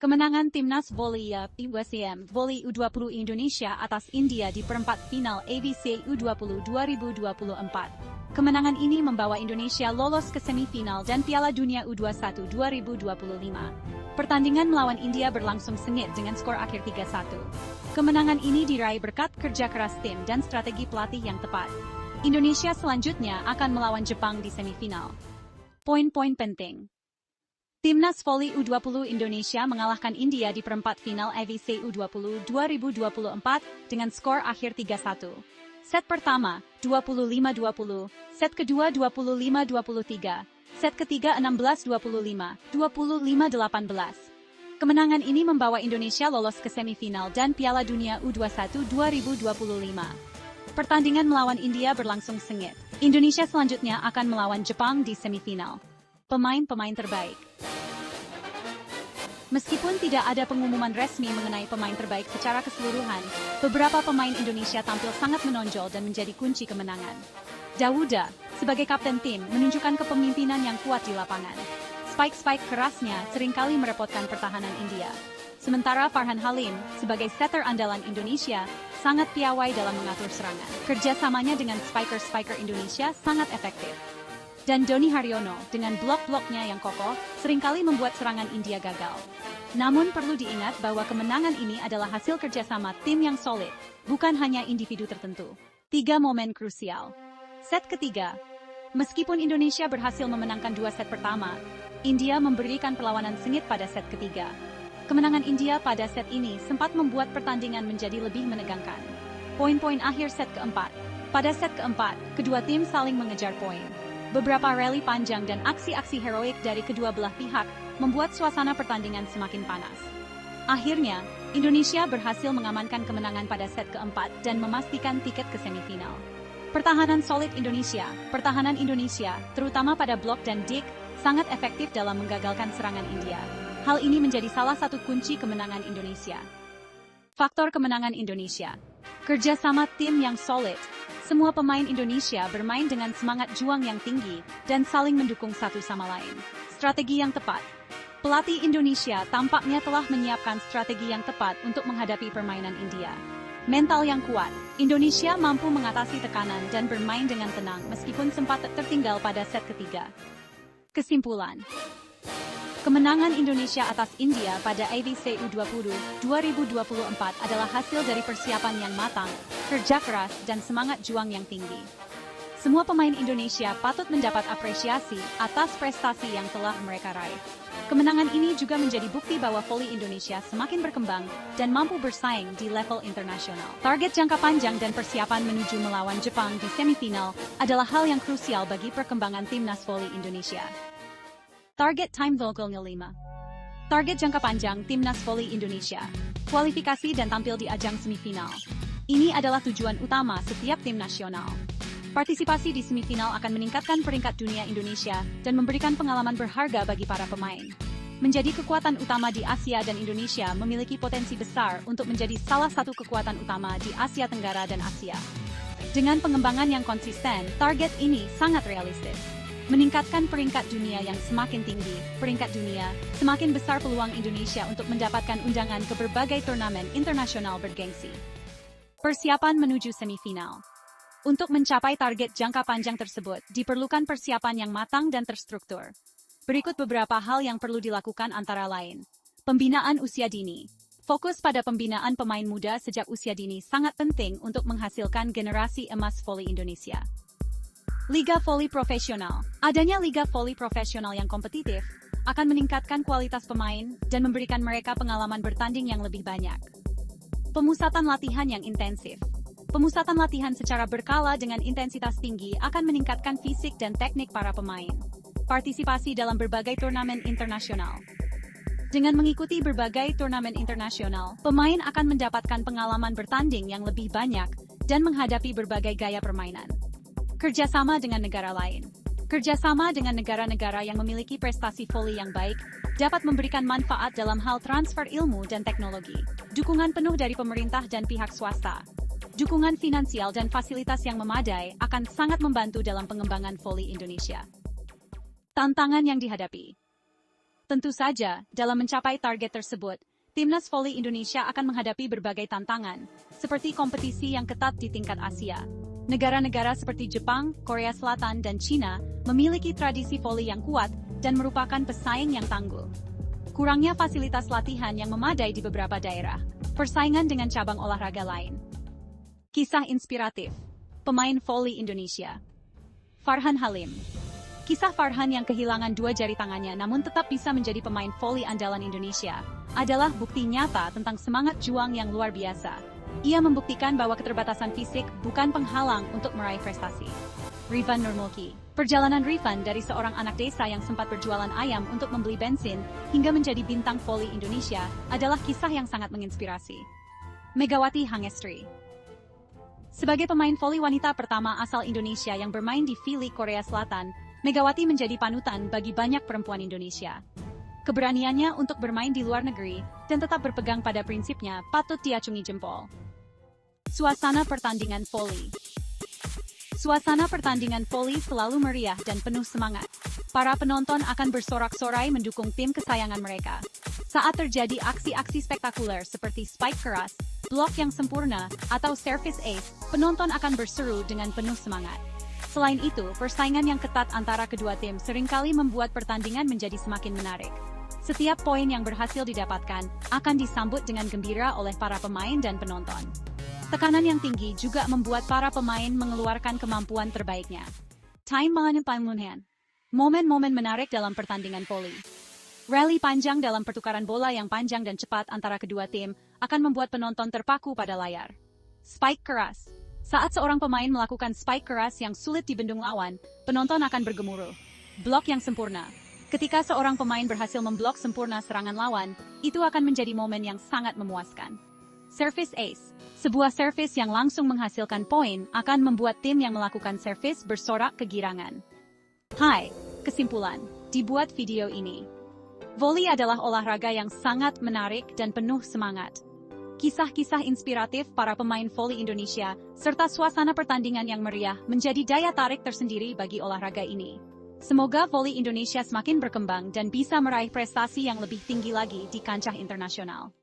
Kemenangan Timnas Voli IWSM Voli U20 Indonesia atas India di perempat final AVC U20 2024. Kemenangan ini membawa Indonesia lolos ke semifinal dan Piala Dunia U21 2025. Pertandingan melawan India berlangsung sengit dengan skor akhir 3-1. Kemenangan ini diraih berkat kerja keras tim dan strategi pelatih yang tepat. Indonesia selanjutnya akan melawan Jepang di semifinal. Poin-poin penting. Timnas Voli U20 Indonesia mengalahkan India di perempat final AVC U20 2024 dengan skor akhir 3-1. Set pertama, 25-20, set kedua 25-23, set ketiga 16-25, 25-18. Kemenangan ini membawa Indonesia lolos ke semifinal dan Piala Dunia U21 2025. Pertandingan melawan India berlangsung sengit. Indonesia selanjutnya akan melawan Jepang di semifinal. Pemain-pemain terbaik. Meskipun tidak ada pengumuman resmi mengenai pemain terbaik secara keseluruhan, beberapa pemain Indonesia tampil sangat menonjol dan menjadi kunci kemenangan. Dauda, sebagai kapten tim, menunjukkan kepemimpinan yang kuat di lapangan. Spike-spike kerasnya seringkali merepotkan pertahanan India. Sementara Farhan Halim, sebagai setter andalan Indonesia, sangat piawai dalam mengatur serangan. Kerjasamanya dengan spiker-spiker Indonesia sangat efektif. Dan Doni Haryono, dengan blok-bloknya yang kokoh, seringkali membuat serangan India gagal. Namun perlu diingat bahwa kemenangan ini adalah hasil kerjasama tim yang solid, bukan hanya individu tertentu. 3 momen krusial. Set ketiga. Meskipun Indonesia berhasil memenangkan 2 set pertama, India memberikan perlawanan sengit pada set ketiga. Kemenangan India pada set ini sempat membuat pertandingan menjadi lebih menegangkan. Poin-poin akhir set keempat. Pada set keempat, kedua tim saling mengejar poin. Beberapa rally panjang dan aksi-aksi heroik dari kedua belah pihak membuat suasana pertandingan semakin panas. Akhirnya, Indonesia berhasil mengamankan kemenangan pada set keempat dan memastikan tiket ke semifinal. Pertahanan Indonesia, terutama pada blok dan dik, sangat efektif dalam menggagalkan serangan India. Hal ini menjadi salah satu kunci kemenangan Indonesia. Faktor kemenangan Indonesia. Kerjasama tim yang solid. Semua pemain Indonesia bermain dengan semangat juang yang tinggi dan saling mendukung satu sama lain. Strategi yang tepat. Pelatih Indonesia tampaknya telah menyiapkan strategi yang tepat untuk menghadapi permainan India. Mental yang kuat. Indonesia mampu mengatasi tekanan dan bermain dengan tenang meskipun sempat tertinggal pada set ketiga. Kesimpulan. Kemenangan Indonesia atas India pada AVC U20 2024 adalah hasil dari persiapan yang matang, kerja keras, dan semangat juang yang tinggi. Semua pemain Indonesia patut mendapat apresiasi atas prestasi yang telah mereka raih. Kemenangan ini juga menjadi bukti bahwa voli Indonesia semakin berkembang dan mampu bersaing di level internasional. Target jangka panjang dan persiapan menuju melawan Jepang di semifinal adalah hal yang krusial bagi perkembangan timnas voli Indonesia. Target time Volgolnya 5. Target jangka panjang Timnas Voli Indonesia. Kualifikasi dan tampil di ajang semifinal. Ini adalah tujuan utama setiap tim nasional. Partisipasi di semifinal akan meningkatkan peringkat dunia Indonesia dan memberikan pengalaman berharga bagi para pemain. Menjadi kekuatan utama di Asia dan Indonesia memiliki potensi besar untuk menjadi salah satu kekuatan utama di Asia Tenggara dan Asia. Dengan pengembangan yang konsisten, target ini sangat realistis. Meningkatkan peringkat dunia yang semakin tinggi, semakin besar peluang Indonesia untuk mendapatkan undangan ke berbagai turnamen internasional bergengsi. Persiapan menuju semifinal. Untuk mencapai target jangka panjang tersebut, diperlukan persiapan yang matang dan terstruktur. Berikut beberapa hal yang perlu dilakukan antara lain. Pembinaan usia dini. Fokus pada pembinaan pemain muda sejak usia dini sangat penting untuk menghasilkan generasi emas voli Indonesia. Liga voli profesional. Adanya liga voli profesional yang kompetitif akan meningkatkan kualitas pemain dan memberikan mereka pengalaman bertanding yang lebih banyak. Pemusatan latihan yang intensif. Pemusatan latihan secara berkala dengan intensitas tinggi akan meningkatkan fisik dan teknik para pemain. Partisipasi dalam berbagai turnamen internasional. Dengan mengikuti berbagai turnamen internasional, pemain akan mendapatkan pengalaman bertanding yang lebih banyak dan menghadapi berbagai gaya permainan. Kerjasama dengan negara lain. Kerjasama dengan negara-negara yang memiliki prestasi voli yang baik dapat memberikan manfaat dalam hal transfer ilmu dan teknologi. Dukungan penuh dari pemerintah dan pihak swasta. Dukungan finansial dan fasilitas yang memadai akan sangat membantu dalam pengembangan voli Indonesia. Tantangan yang dihadapi. Tentu saja, dalam mencapai target tersebut, Timnas Voli Indonesia akan menghadapi berbagai tantangan, seperti kompetisi yang ketat di tingkat Asia. Negara-negara seperti Jepang, Korea Selatan, dan China memiliki tradisi voli yang kuat dan merupakan pesaing yang tangguh. Kurangnya fasilitas latihan yang memadai di beberapa daerah, persaingan dengan cabang olahraga lain. Kisah inspiratif, pemain voli Indonesia. Farhan Halim. Kisah Farhan yang kehilangan 2 jari tangannya namun tetap bisa menjadi pemain voli andalan Indonesia adalah bukti nyata tentang semangat juang yang luar biasa. Ia membuktikan bahwa keterbatasan fisik bukan penghalang untuk meraih prestasi. Rifan Nurmulki. Perjalanan Rifan dari seorang anak desa yang sempat berjualan ayam untuk membeli bensin hingga menjadi bintang voli Indonesia adalah kisah yang sangat menginspirasi. Megawati Hangestri. Sebagai pemain voli wanita pertama asal Indonesia yang bermain di V-League Korea Selatan, Megawati menjadi panutan bagi banyak perempuan Indonesia. Keberaniannya untuk bermain di luar negeri dan tetap berpegang pada prinsipnya patut diacungi jempol. Suasana pertandingan voli. Suasana pertandingan voli selalu meriah dan penuh semangat. Para penonton akan bersorak-sorai mendukung tim kesayangan mereka. Saat terjadi aksi-aksi spektakuler seperti spike keras, blok yang sempurna, atau service ace, penonton akan berseru dengan penuh semangat. Selain itu, persaingan yang ketat antara kedua tim seringkali membuat pertandingan menjadi semakin menarik. Setiap poin yang berhasil didapatkan akan disambut dengan gembira oleh para pemain dan penonton. Tekanan yang tinggi juga membuat para pemain mengeluarkan kemampuan terbaiknya. Time Management. Momen-momen menarik dalam pertandingan voli. Rally panjang dalam pertukaran bola yang panjang dan cepat antara kedua tim akan membuat penonton terpaku pada layar. Spike keras. Saat seorang pemain melakukan spike keras yang sulit dibendung lawan, penonton akan bergemuruh. Blok yang sempurna. Ketika seorang pemain berhasil memblok sempurna serangan lawan, itu akan menjadi momen yang sangat memuaskan. Service ace. Sebuah service yang langsung menghasilkan poin akan membuat tim yang melakukan service bersorak kegirangan. Hai, kesimpulan, dibuat video ini. Voli adalah olahraga yang sangat menarik dan penuh semangat. Kisah-kisah inspiratif para pemain voli Indonesia, serta suasana pertandingan yang meriah menjadi daya tarik tersendiri bagi olahraga ini. Semoga voli Indonesia semakin berkembang dan bisa meraih prestasi yang lebih tinggi lagi di kancah internasional.